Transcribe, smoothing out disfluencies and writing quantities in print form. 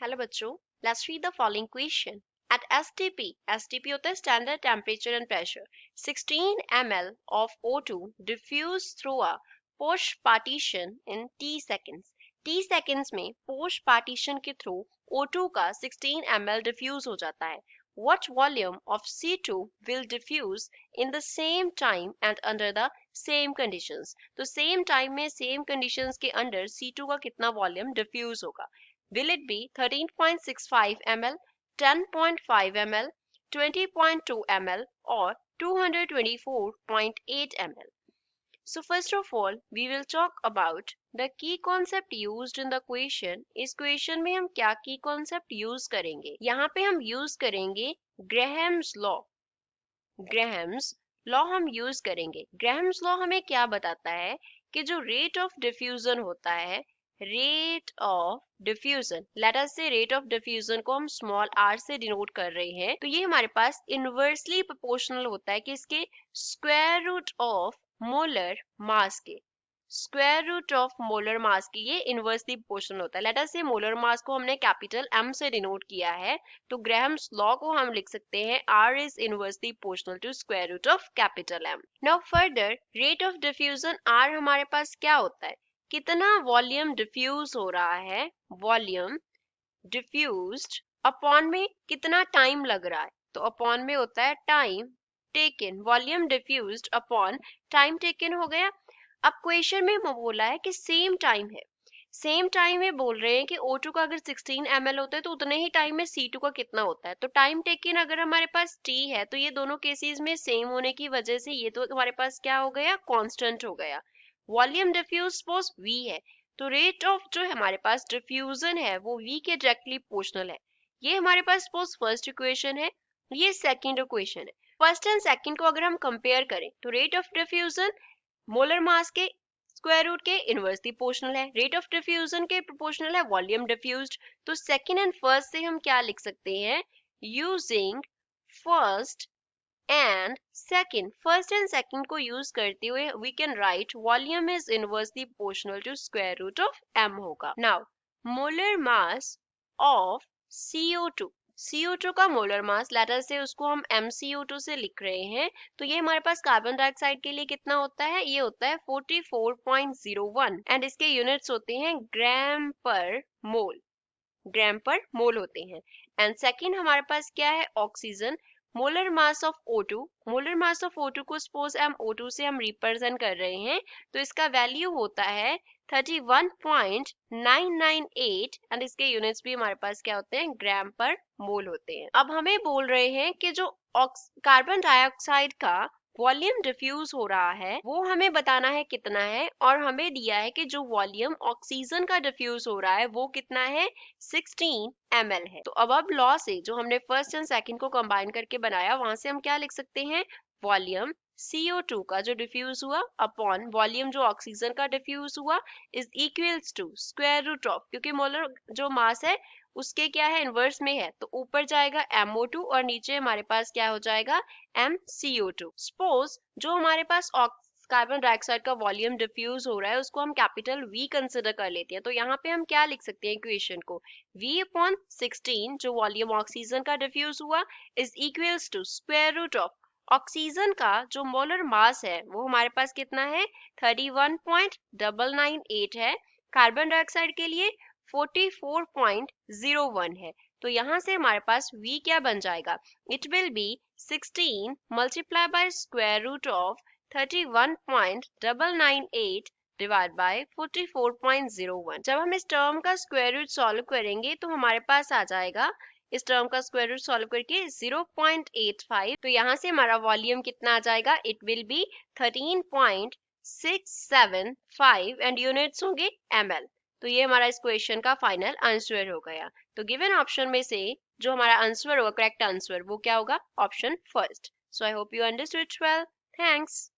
Hello बच्चों, let's read the following question. At STP होता है standard temperature and pressure, 16 ml of O2 diffused through a post partition in T seconds. T seconds में post partition के through O2 का 16 ml diffuse हो जाता है. What volume of C2 will diffuse in the same time and under the same conditions? तो same time में same conditions के under C2 का कितना वॉल्यूम diffuse होगा? Will it be 13.65 ml, 10.5 ml, 20.2 ml or 224.8 ml? So first of all, we will talk about the key concept used in the question. इस question में हम क्या key concept use करेंगे? यहाँ पे हम use करेंगे Graham's law. Graham's law हम use करेंगे. Graham's law हमें क्या बताता है कि जो rate of diffusion होता है, rate of diffusion, let us say rate of diffusion को हम small r से denote कर रहे हैं, तो ये हमारे पास inversely proportional होता है कि इसके square root of molar mass के square root of molar mass की ये इनवर्सली प्रोपोर्शनल होता है. लेट अस से मोलर मास को हमने कैपिटल M से डिनोट किया है, तो ग्राहम्स लॉ को हम लिख सकते हैं R is inversely proportional to square root of capital M. Now further rate of diffusion R हमारे पास क्या होता है, कितना वॉल्यूम डिफ्यूज हो रहा है, वॉल्यूम डिफ्यूज्ड अपॉन में कितना टाइम लग रहा है, तो अपॉन में होता है time taken, volume diffused upon time taken हो गया. अब क्वेश्चन में बोला है कि सेम टाइम है, सेम टाइम में बोल रहे हैं कि O2 का अगर 16 ml होता है तो उतने ही टाइम में C2 का कितना होता है. तो टाइम टेकन अगर हमारे पास T है तो ये दोनों केसेस में सेम होने की वजह से ये तो हमारे पास क्या हो गया, कांस्टेंट हो गया. वॉल्यूम डिफ्यूज सपोज V है, तो रेट ऑफ जो हमारे पास डिफ्यूजन है वो V के डायरेक्टली प्रोपोर्शनल है. ये हमारे पास सपोज फर्स्ट इक्वेशन है, ये सेकंड इक्वेशन है. फर्स्ट एंड सेकंड को अगर हम कंपेयर करें तो rate of diffusion molar mass के स्क्वायर रूट के इनवर्सली प्रोपोर्शनल है, रेट ऑफ डिफ्यूजन के प्रोपोर्शनल है वॉल्यूम डिफ्यूज्ड. तो सेकंड एंड फर्स्ट से हम क्या लिख सकते हैं, using first and second, first and second को यूज करते हुए we can write volume is inversely proportional to square root of M होगा. Now molar mass of CO2, CO2 का मोलर मास लेटर से उसको हम MCO2 से लिख रहे हैं, तो ये हमारे पास कार्बन डाइऑक्साइड के लिए कितना होता है, ये होता है 44.01 एंड इसके यूनिट्स होते हैं ग्राम पर मोल, ग्राम पर मोल होते हैं. एंड सेकंड हमारे पास क्या है, oxygen, molar mass of O2, molar mass of O2 को सपोज हम O2 से हम रिप्रेजेंट कर रहे हैं, तो इसका वैल्यू होता है 31.998 एंड इसके यूनिट्स भी हमारे पास क्या होते हैं, ग्राम पर मोल होते हैं. अब हमें बोल रहे हैं कि जो कार्बन डाइऑक्साइड का वॉल्यूम डिफ्यूज हो रहा है वो हमें बताना है कितना है, और हमें दिया है कि जो वॉल्यूम ऑक्सीजन का डिफ्यूज हो रहा है वो कितना है, 16 ml है. तो अब लॉ से जो हमने फर्स्ट एंड सेकंड को कंबाइन करके बनाया वहां से हम क्या लिख सकते हैं, वॉल्यूम CO2 का जो डिफ्यूज हुआ अपॉन वॉल्यूम जो ऑक्सीजन का डिफ्यूज हुआ is equals to square root of, क्योंकि मोलर जो मास है उसके क्या है, इनवर्स में है, तो ऊपर जाएगा MO2 और नीचे हमारे पास क्या हो जाएगा, MCO2. सपोज जो हमारे पास कार्बन डाइऑक्साइड का वॉल्यूम डिफ्यूज हो रहा है उसको हम कैपिटल V कंसिडर कर लेते हैं, तो यहाँ पे हम क्या लिख सकते हैं इक्वेशन को, V अपॉन 16 जो वॉल्यूम ऑक्सीजन का डिफ्यूज हुआ is equals to square root of oxygen का जो मोलर मास है वो हमारे पास कितना है, 31.998 है, कार्बन डाइऑक्साइड के लिए 44.01 है. तो यहाँ से हमारे पास V क्या बन जाएगा, it will be 16 multiply by square root of 31.998 divide by 44.01. जब हम इस टर्म का स्क्वायर रूट सॉल्व करेंगे तो हमारे पास आ जाएगा इस टर्म का स्क्वायर रूट सॉल्व करके 0.85. तो यहाँ से हमारा वॉल्यूम कितना आ जाएगा, it will B 13.675 and units होंगे ml. तो ये हमारा इस क्वेश्चन का फाइनल आंसर हो गया. तो गिवन ऑप्शन में से जो हमारा आंसर होगा, करेक्ट आंसर वो क्या होगा, option first. So I hope you understood well. Thanks.